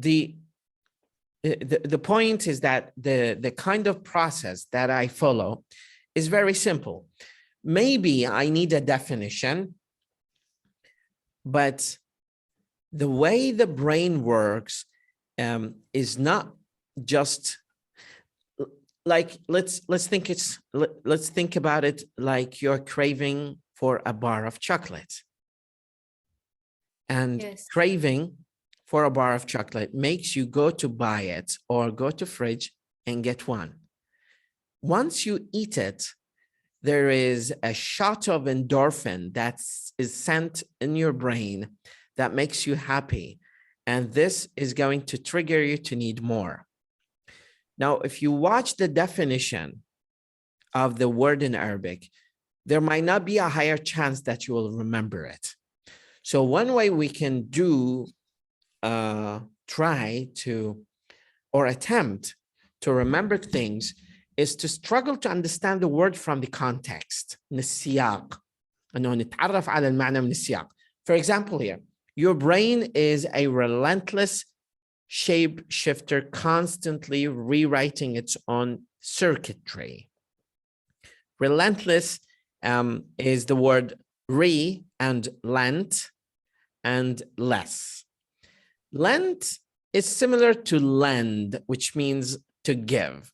the point is that the kind of process that I follow is very simple. Maybe I need a definition, but the way the brain works is not just like, let's think about it like you're craving for a bar of chocolate. And yes, craving for a bar of chocolate makes you go to buy it or go to fridge and get one. Once you eat it, there is a shot of endorphin that is sent in your brain that makes you happy. And this is going to trigger you to need more. Now, if you watch the definition of the word in Arabic, there might not be a higher chance that you will remember it. So one way we can do, try to, or attempt to remember things is to struggle to understand the word from the context. من السياق. إنه نتعرف على المعنى من السياق. For example here, your brain is a relentless shape shifter, constantly rewriting its own circuitry. Relentless is the word re and lent and less. Lent is similar to lend, which means to give.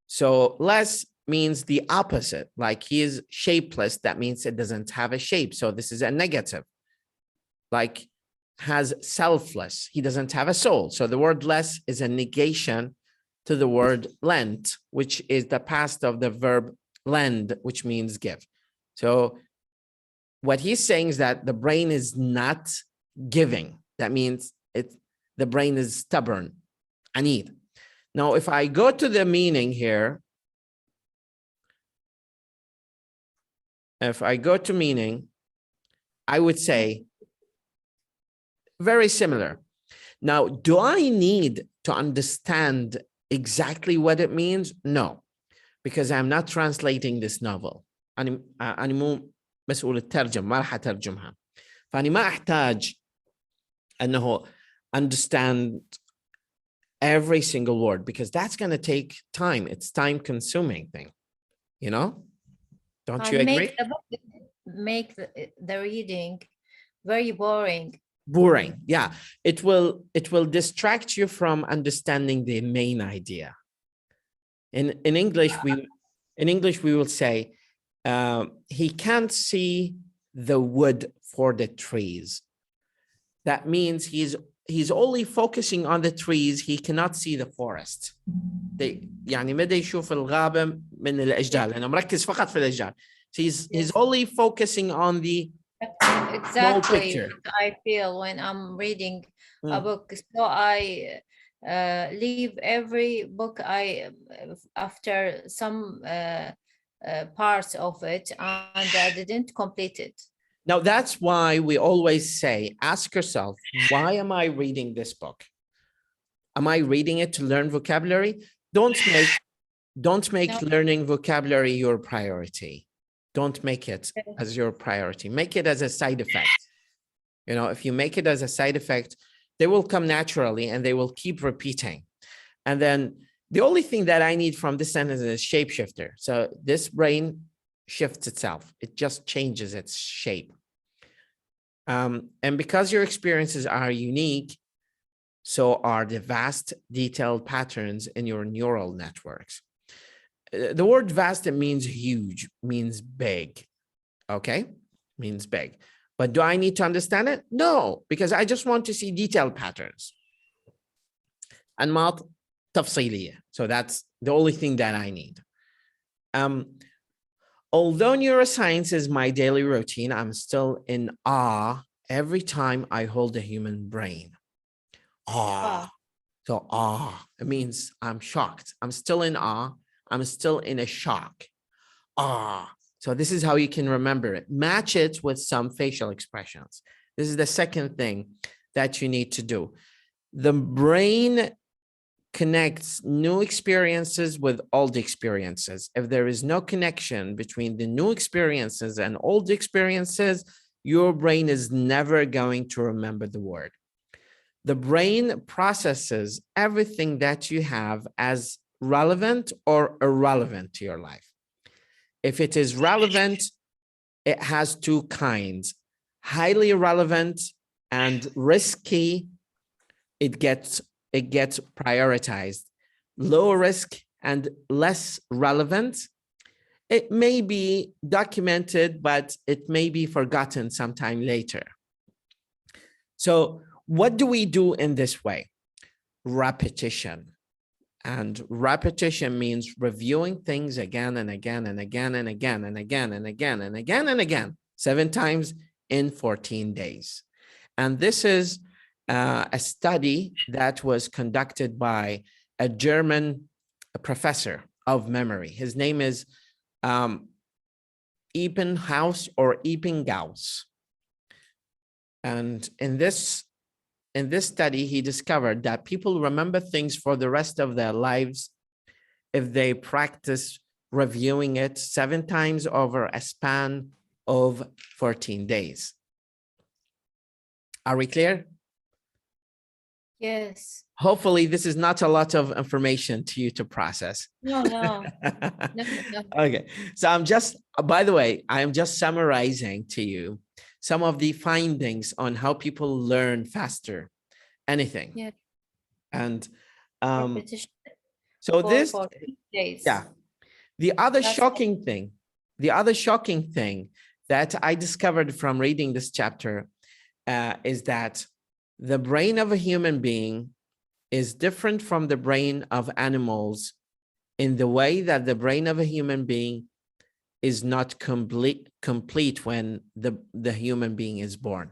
So less means the opposite, like he is shapeless. That means it doesn't have a shape. So this is a negative. Like has selfless, he doesn't have a soul. So the word less is a negation to the word lent, which is the past of the verb lend, which means give. So what he's saying is that the brain is not giving. That means the brain is stubborn, anid. Now, if I go to the meaning here, if I go to meaning, I would say very similar. Now, do I need to understand exactly what it means? No, because I'm not translating this novel. أنا مو مسؤول الترجمة، ما راح أترجمها. فأنا ما أحتاج أنه understand every single word, because that's going to take time. It's time consuming thing, you know? Don't you agree? Make the reading very boring. Boring, yeah. It will distract you from understanding the main idea. In English we will say he can't see the wood for the trees. That means he's only focusing on the trees. He cannot see the forest. يعني ما دا يشوف الغابة من الأشجار لأنه مركز فقط في الأشجار. He's only focusing on the small picture. I feel when I'm reading a book. So I leave every book after some parts of it, and I didn't complete it. Now, that's why we always say, ask yourself, why am I reading this book? Am I reading it to learn vocabulary? Don't make learning vocabulary your priority. Don't make it as your priority. Make it as a side effect. You know, if you make it as a side effect, they will come naturally and they will keep repeating. And then the only thing that I need from this sentence is shapeshifter. So this brain shifts itself. It just changes its shape. And because your experiences are unique, so are the vast detailed patterns in your neural networks. The word vast, it means huge, means big, okay? Means big. But do I need to understand it? No, because I just want to see detailed patterns. أنماط تفصيلية. So that's the only thing that I need. Although neuroscience is my daily routine, I'm still in awe every time I hold a human brain. Awe. So awe, it means I'm shocked. I'm still in awe. I'm still in a shock. Awe. So this is how you can remember it. Match it with some facial expressions. This is the second thing that you need to do. The brain connects new experiences with old experiences. If there is no connection between the new experiences and old experiences, your brain is never going to remember the word. the brain processes everything that you have as relevant or irrelevant to your life. If it is relevant, it has two kinds: highly relevant and risky. It gets prioritized. Low risk and less relevant, it may be documented, but it may be forgotten sometime later. So what do we do in this way? Repetition. And repetition means reviewing things again and again and again and again and again and again and again and again, 7 times in 14 days. And this is a study that was conducted by a German professor of memory. His name is Ebbinghaus or Ebbinghaus. And in this study, he discovered that people remember things for the rest of their lives if they practice reviewing it 7 times over a span of 14 days. Are we clear? Yes. Hopefully, this is not a lot of information to you to process. No. Okay. So by the way, I am just summarizing to you some of the findings on how people learn faster, anything. Yeah. And Repetition so this, 14 days. yeah. The other shocking thing that I discovered from reading this chapter is that the brain of a human being is different from the brain of animals in the way that the brain of a human being is not complete when the human being is born.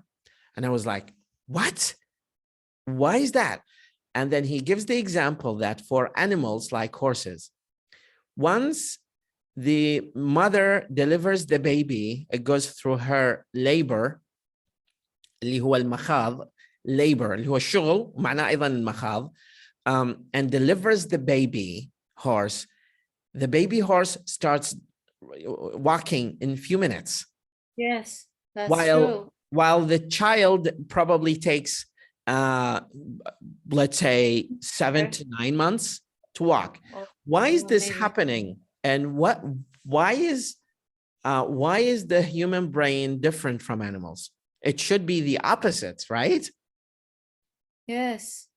And I was like, what? Why is that? And then he gives the example that for animals like horses, once the mother delivers the baby, it goes through her labor, اللي هو المخاض, labor اللي هو الشغل معناه أيضا المخاض, and delivers the baby horse. The baby horse starts walking in a few minutes. Yes, that's true. While the child probably takes, let's say, 7 to 9 months to walk. Why is this happening? And why is the human brain different from animals? It should be the opposite, right? Yes.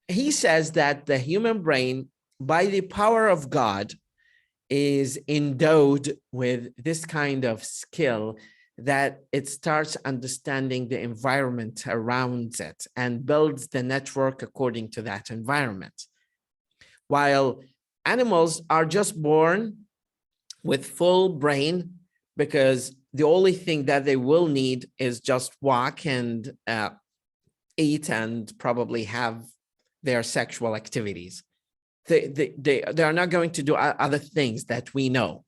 He says that the human brain, by the power of God, is endowed with this kind of skill that it starts understanding the environment around it and builds the network according to that environment. While animals are just born with full brain, because the only thing that they will need is just walk and eat and probably have their sexual activities. They are not going to do other things that we know.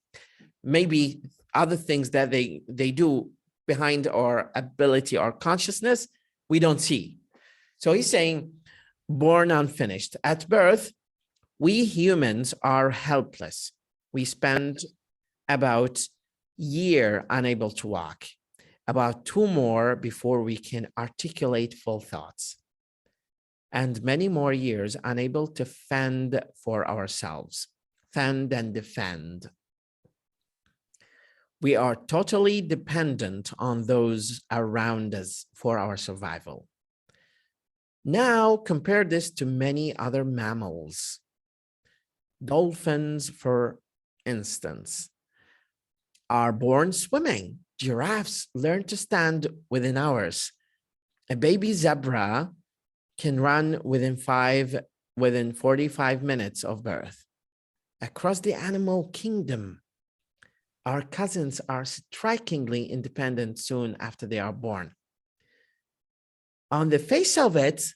Maybe other things that they do behind our ability or consciousness, we don't see. So he's saying, born unfinished. At birth, we humans are helpless. We spend about a year unable to walk, about 2 more before we can articulate full thoughts, and many more years unable to fend for ourselves, fend and defend. We are totally dependent on those around us for our survival. Now, compare this to many other mammals. Dolphins, for instance, are born swimming. Giraffes learn to stand within hours. A baby zebra can run within 45 minutes of birth. Across the animal kingdom, our cousins are strikingly independent soon after they are born. On the face of it,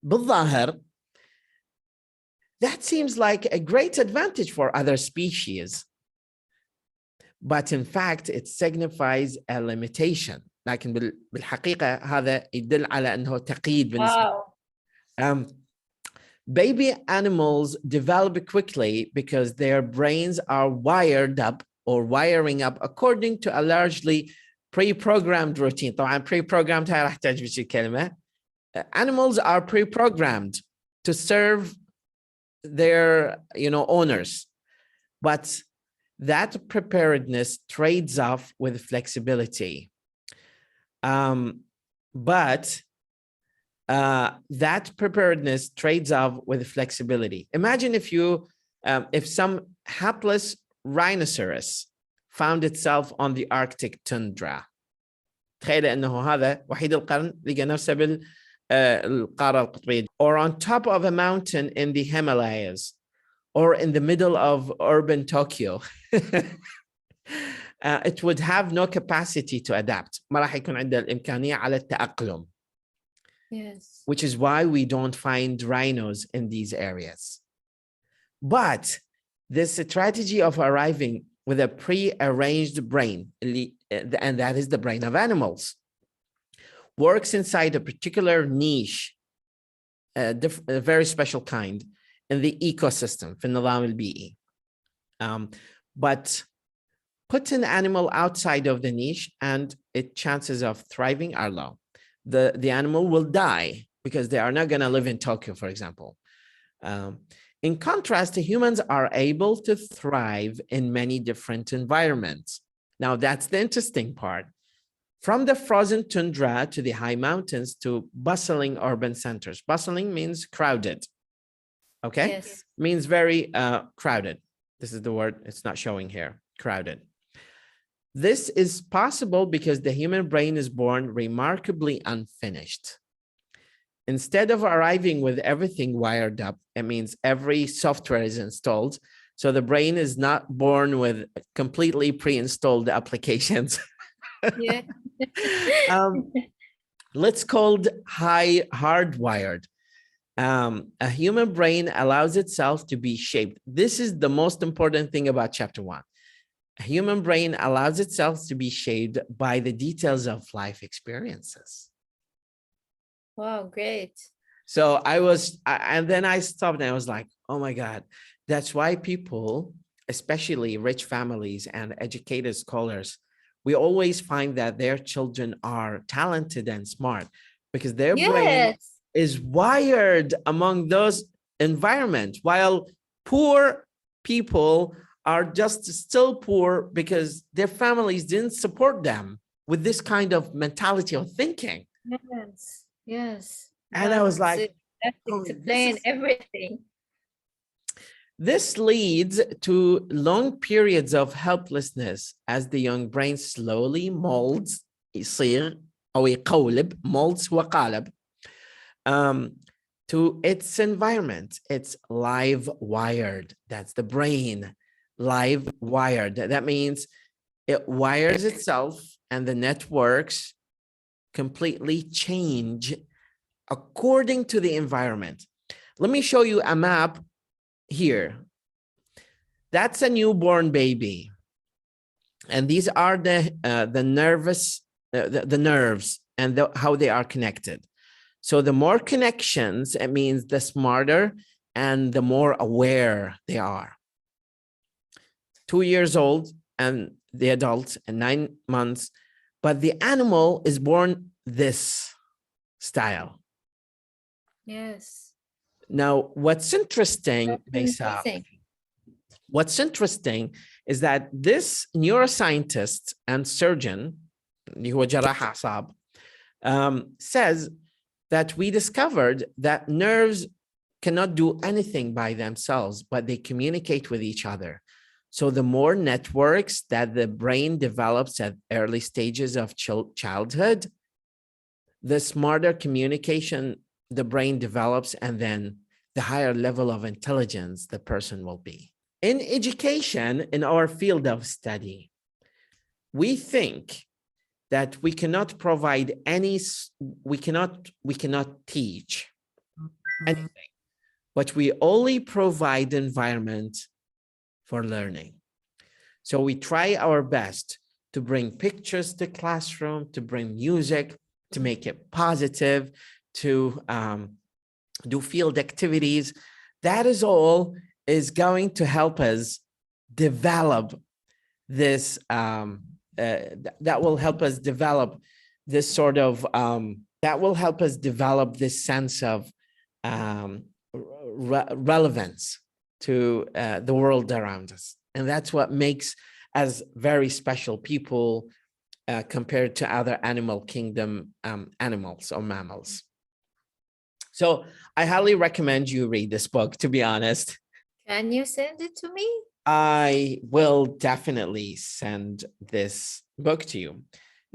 بالظاهر, that seems like a great advantage for other species. But in fact, it signifies a limitation. لكن بالحقيقة هذا يدل على أنه تقييد بالنسبة. Baby animals develop quickly because their brains are wired up or wiring up according to a largely pre-programmed routine. طبعا pre-programmed هاي راح تعجبك الكلمة. animals are pre-programmed to serve their, owners, but that preparedness trades off with flexibility. But that preparedness trades off with flexibility. Imagine if some hapless rhinoceros found itself on the Arctic tundra. تخيل انه هذا وحيد القرن لقى نفسه بالقارة القطبية, or on top of a mountain in the Himalayas, or in the middle of urban Tokyo. It would have no capacity to adapt. ما راح يكون عنده الإمكانية على التأقلم. Yes. Which is why we don't find rhinos in these areas. But this strategy of arriving with a pre-arranged brain, and that is the brain of animals, works inside a particular niche, a very special kind, in the ecosystem, في النظام البيئي. But put an animal outside of the niche and its chances of thriving are low. The animal will die because they are not going to live in Tokyo, for example. In contrast, humans are able to thrive in many different environments. Now, that's the interesting part. From the frozen tundra to the high mountains to bustling urban centers. Bustling means crowded. Okay? Yes. Means very crowded. This is the word, it's not showing here, crowded. This is possible because the human brain is born remarkably unfinished. Instead of arriving with everything wired up, it means every software is installed. So the brain is not born with completely pre-installed applications. Yeah. Let's call it hardwired. A human brain allows itself to be shaped. This is the most important thing about chapter 1. A human brain allows itself to be shaped by the details of life experiences. Wow, great. So and then I stopped and I was like, oh my God, that's why people, especially rich families and educated scholars, we always find that their children are talented and smart because their brain is wired among those environments, while poor people are just still poor because their families didn't support them with this kind of mentality of thinking. Yes, yes. And I was like, that explains everything. This leads to long periods of helplessness as the young brain slowly molds, يصير أو يقولب, molds وقالب, to its environment. It's live wired. That's the brain, live wired. That means it wires itself and the networks completely change according to the environment. Let me show you a map here. That's a newborn baby. And these are the nerves and how they are connected. So the more connections, it means the smarter and the more aware they are. 2 years old and the adult and 9 months, but the animal is born this style. Yes. Now, what's interesting, what's interesting is that this neuroscientist and surgeon, says that we discovered that nerves cannot do anything by themselves, but they communicate with each other. So the more networks that the brain develops at early stages of childhood, the smarter communication the brain develops, and then the higher level of intelligence the person will be. In education, in our field of study, we think that we cannot provide we cannot teach anything, but we only provide environment for learning. So we try our best to bring pictures to classroom, to bring music, to make it positive, to do field activities. That is all is going to help us develop this, that will help us develop this sort of that will help us develop this sense of relevance to the world around us. And that's what makes us very special people compared to other animal kingdom animals or mammals. So I highly recommend you read this book, to be honest. Can you send it to me? I will definitely send this book to you.